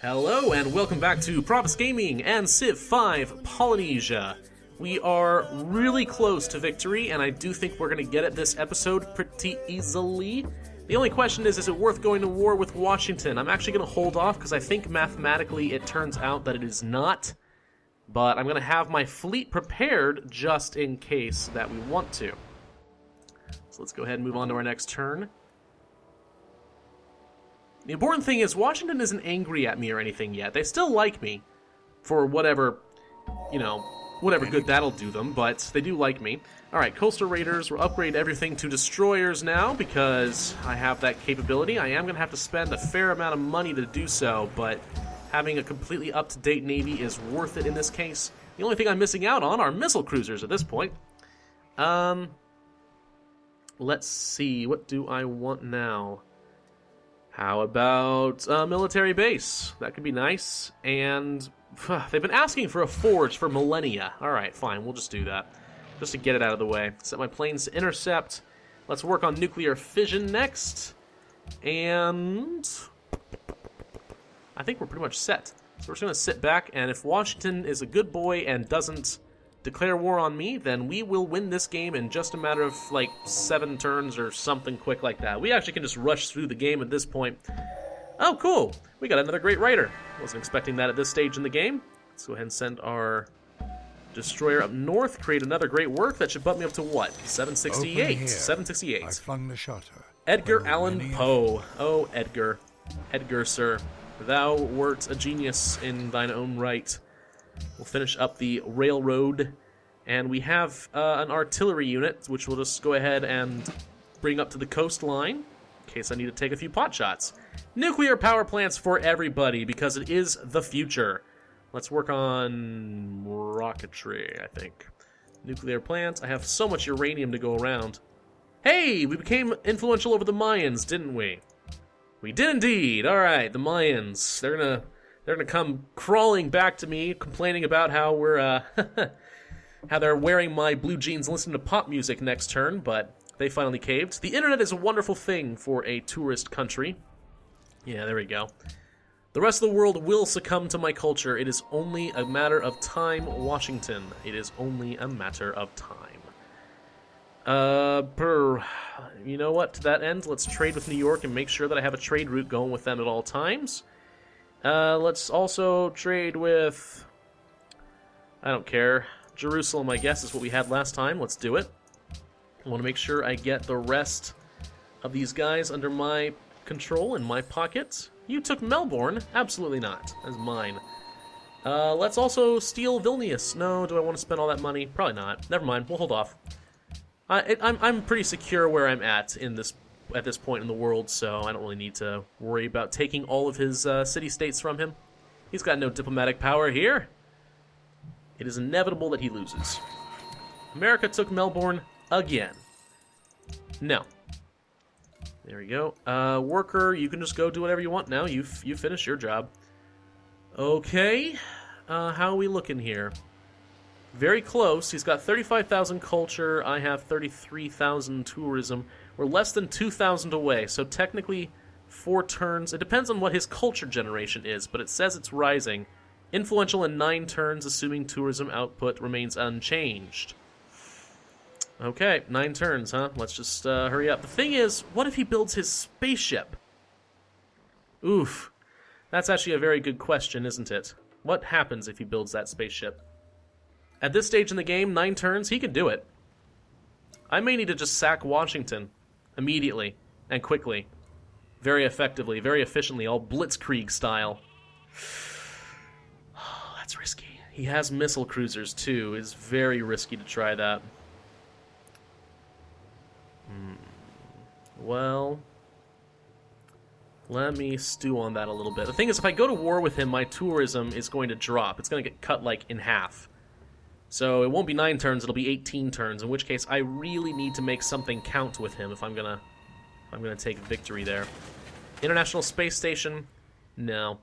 Hello and welcome back to Pravus Gaming and Civ 5 Polynesia. We are really close to victory, and I do think we're going to get it this episode pretty easily. The only question is it worth going to war with Washington? I'm actually going to hold off because I think mathematically it turns out that it is not. But I'm going to have my fleet prepared just in case that we want to. So let's go ahead and move on to our next turn. The important thing is Washington isn't angry at me or anything yet. They still like me for whatever, whatever good that'll do them, but they do like me. Alright, Coastal Raiders, we'll upgrade everything to destroyers now because I have that capability. I am going to have to spend a fair amount of money to do so, but having a completely up-to-date Navy is worth it in this case. The only thing I'm missing out on are missile cruisers at this point. Let's see, what do I want now? How about a military base? That could be nice. And they've been asking for a forge for millennia. Alright, fine, we'll just do that. Just to get it out of the way. Set my planes to intercept. Let's work on nuclear fission next. And I think we're pretty much set. So we're just going to sit back, and if Washington is a good boy and doesn't declare war on me, then we will win this game in just a matter of, 7 turns or something quick like that. We actually can just rush through the game at this point. Oh, cool! We got another great writer. Wasn't expecting that at this stage in the game. Let's go ahead and send our destroyer up north, create another great work. That should bump me up to what? 768. 768. I flung the shutter. Edgar Allan Poe. Oh, Edgar. Edgar, sir. Thou wert a genius in thine own right. We'll finish up the railroad, and we have an artillery unit, which we'll just go ahead and bring up to the coastline, in case I need to take a few pot shots. Nuclear power plants for everybody, because it is the future. Let's work on rocketry, I think. Nuclear plants. I have so much uranium to go around. Hey, we became influential over the Mayans, didn't we? We did indeed. All right, the Mayans. They're gonna come crawling back to me, complaining about how we're how they're wearing my blue jeans and listening to pop music next turn, but they finally caved. The internet is a wonderful thing for a tourist country. Yeah, there we go. The rest of the world will succumb to my culture. It is only a matter of time, Washington. It is only a matter of time. You know what? To that end, let's trade with New York and make sure that I have a trade route going with them at all times. Let's also trade with, I don't care, Jerusalem, I guess, is what we had last time. Let's do it. I want to make sure I get the rest of these guys under my control in my pocket. You took Melbourne? Absolutely not. That's mine. Let's also steal Vilnius. No, do I want to spend all that money? Probably not. Never mind, we'll hold off. I'm pretty secure where I'm at this point in the world, so I don't really need to worry about taking all of his city-states from him. He's got no diplomatic power here. It is inevitable that he loses. America took Melbourne again. No. There we go. Worker, you can just go do whatever you want now. You finished your job. Okay. How are we looking here? Very close. He's got 35,000 culture. I have 33,000 tourism. We're less than 2,000 away, so technically 4 turns. It depends on what his culture generation is, but it says it's rising. Influential in 9 turns, assuming tourism output remains unchanged. Okay, 9 turns, huh? Let's just hurry up. The thing is, what if he builds his spaceship? Oof. That's actually a very good question, isn't it? What happens if he builds that spaceship? At this stage in the game, 9 turns, he can do it. I may need to just sack Washington immediately and quickly. Very effectively, very efficiently, all blitzkrieg style. Oh, that's risky. He has missile cruisers too. It's very risky to try that. Well, let me stew on that a little bit. The thing is, if I go to war with him, my tourism is going to drop. It's going to get cut in half. So it won't be 9 turns, it'll be 18 turns, in which case I really need to make something count with him if I'm gonna take victory there. International Space Station? No.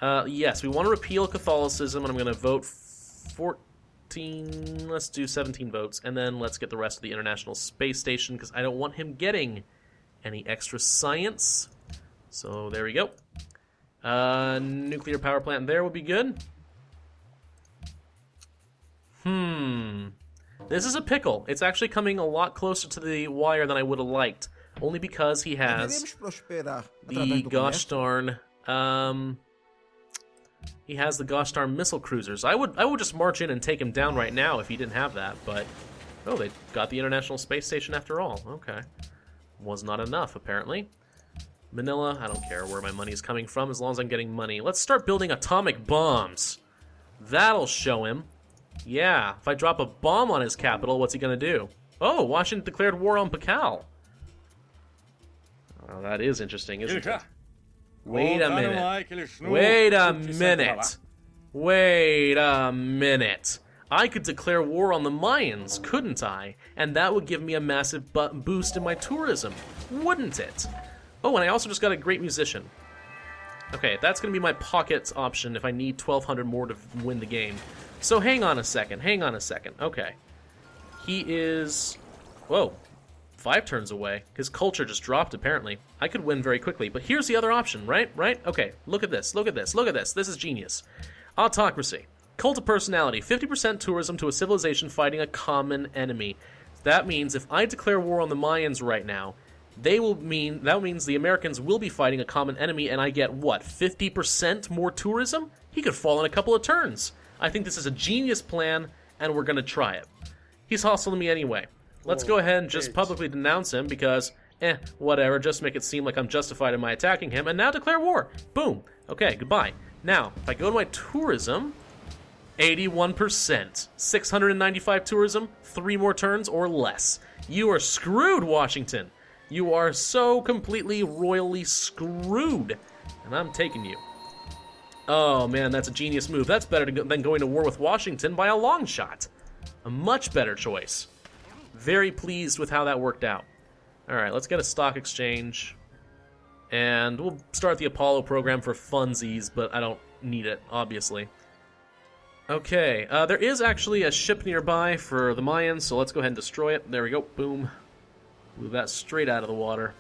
Yes, we want to repeal Catholicism, and I'm gonna vote 14, let's do 17 votes, and then let's get the rest of the International Space Station, because I don't want him getting any extra science. So there we go. Nuclear power plant there would be good. This is a pickle. It's actually coming a lot closer to the wire than I would have liked. Only because he has the gosh darn, he has the gosh darn missile cruisers. I would just march in and take him down right now if he didn't have that, but... Oh, they got the International Space Station after all. Okay. Was not enough, apparently. Manila, I don't care where my money is coming from as long as I'm getting money. Let's start building atomic bombs. That'll show him. Yeah, if I drop a bomb on his capital, what's he gonna do? Oh, Washington declared war on Pakal. Oh, that is interesting, isn't it? Wait a minute. Wait a minute. Wait a minute. I could declare war on the Mayans, couldn't I? And that would give me a massive boost in my tourism, wouldn't it? Oh, and I also just got a great musician. Okay, that's going to be my pocket option if I need 1,200 more to win the game. So hang on a second, Okay. He is... Whoa. 5 turns away. His culture just dropped, apparently. I could win very quickly, but here's the other option, right? Okay, look at this. This is genius. Autocracy. Cult of personality. 50% tourism to a civilization fighting a common enemy. That means if I declare war on the Mayans right now, that means the Americans will be fighting a common enemy, and I get, what, 50% more tourism? He could fall in a couple of turns. I think this is a genius plan, and we're gonna try it. He's hostile me anyway. Let's go ahead and just publicly denounce him because, whatever, just make it seem like I'm justified in my attacking him, and now declare war. Boom. Okay, goodbye. Now, if I go to my tourism, 81%. 695 tourism, 3 more turns or less. You are screwed, Washington. You are so completely royally screwed. And I'm taking you. Oh man, that's a genius move. That's better than going to war with Washington by a long shot. A much better choice. Very pleased with how that worked out. Alright, let's get a stock exchange. And we'll start the Apollo program for funsies, but I don't need it, obviously. Okay, there is actually a ship nearby for the Mayans, so let's go ahead and destroy it. There we go, boom. Move that straight out of the water.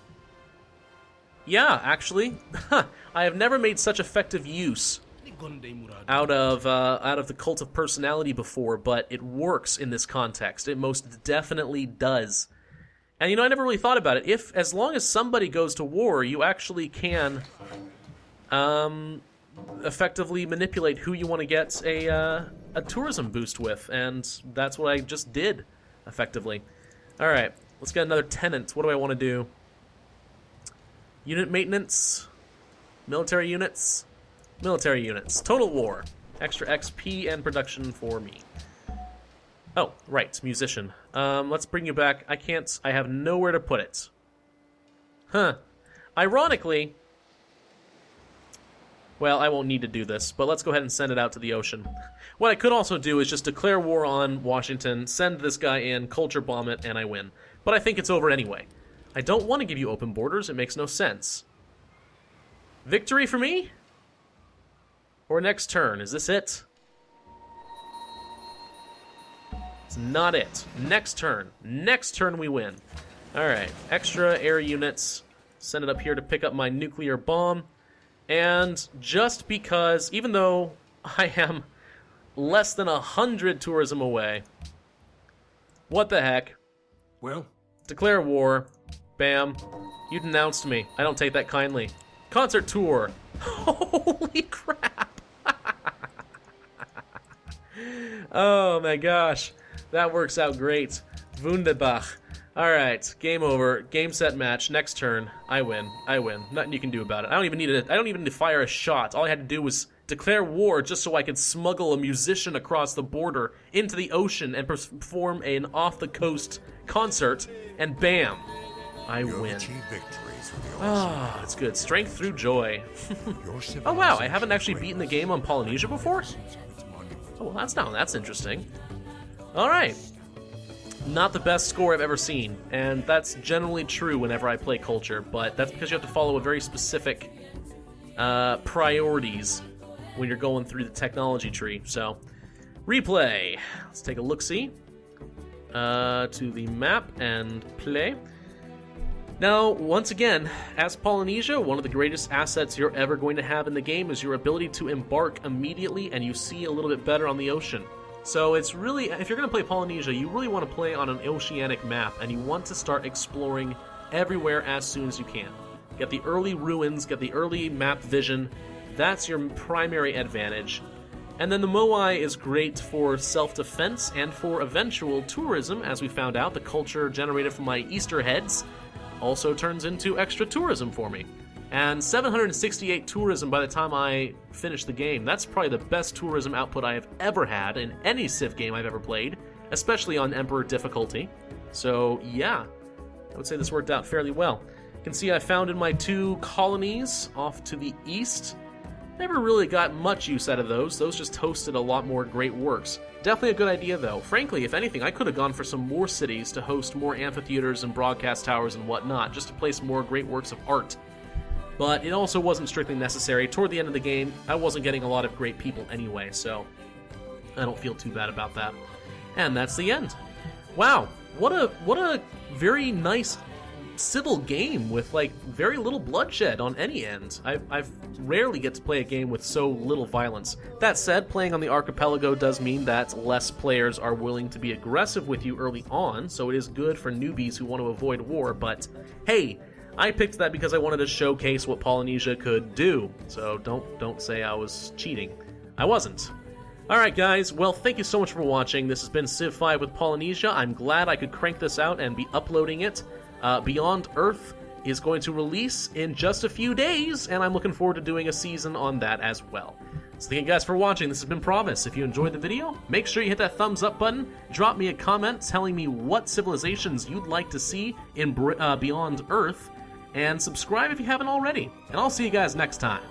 Yeah, actually, I have never made such effective use out of the cult of personality before, but it works in this context. It most definitely does. And you know, I never really thought about it. As long as somebody goes to war, you actually can effectively manipulate who you want to get a tourism boost with, and that's what I just did, effectively. All right, let's get another tenant. What do I want to do? Unit maintenance, military units, total war, extra XP and production for me. Oh, right, musician. Let's bring you back. I have nowhere to put it. Huh. Ironically, well, I won't need to do this, but let's go ahead and send it out to the ocean. What I could also do is just declare war on Washington, send this guy in, culture bomb it, and I win. But I think it's over anyway. I don't want to give you open borders, it makes no sense. Victory for me? Or next turn, is this it? It's not it. Next turn we win. Alright, extra air units. Send it up here to pick up my nuclear bomb. And just because, even though I am less than 100 tourism away, what the heck? Well? Declare war. Bam. You denounced me. I don't take that kindly. Concert tour. Holy crap. Oh my gosh. That works out great. Wunderbar. Alright, game over. Game, set, match. Next turn. I win. Nothing you can do about it. I don't even need to fire a shot. All I had to do was declare war just so I could smuggle a musician across the border into the ocean and perform an off-the-coast concert, and bam! I win. Ah, it's good. Strength through joy. Oh wow, I haven't actually beaten the game on Polynesia before? Oh, well, that's interesting. Alright. Not the best score I've ever seen, and that's generally true whenever I play Culture, but that's because you have to follow a very specific priorities when you're going through the technology tree. So, replay. Let's take a look-see to the map and play. Now, once again, as Polynesia, one of the greatest assets you're ever going to have in the game is your ability to embark immediately and you see a little bit better on the ocean. So it's really, if you're going to play Polynesia, you really want to play on an oceanic map and you want to start exploring everywhere as soon as you can. Get the early ruins, get the early map vision, that's your primary advantage. And then the Moai is great for self-defense and for eventual tourism, as we found out. The culture generated from my Easter heads also turns into extra tourism for me. And 768 tourism by the time I finish the game. That's probably the best tourism output I have ever had in any Civ game I've ever played, especially on Emperor difficulty. So yeah, I would say this worked out fairly well. You can see I founded my 2 colonies off to the east. Never really got much use out of those. Those just hosted a lot more great works. Definitely a good idea, though. Frankly, if anything, I could have gone for some more cities to host more amphitheaters and broadcast towers and whatnot, just to place more great works of art. But it also wasn't strictly necessary. Toward the end of the game, I wasn't getting a lot of great people anyway, so I don't feel too bad about that. And that's the end. Wow, what a very nice civil game with like very little bloodshed on any end. I've rarely get to play a game with so little violence. That said, playing on the archipelago does mean that less players are willing to be aggressive with you early on, so it is good for newbies who want to avoid war, but hey, I picked that because I wanted to showcase what Polynesia could do, so don't say I was cheating. I wasn't. Alright guys, well thank you so much for watching. This has been Civ 5 with Polynesia. I'm glad I could crank this out and be uploading it. Beyond Earth is going to release in just a few days, and I'm looking forward to doing a season on that as well. So thank you guys for watching. This has been Pravus. If you enjoyed the video, make sure you hit that thumbs up button, drop me a comment telling me what civilizations you'd like to see in Beyond Earth, and subscribe if you haven't already. And I'll see you guys next time.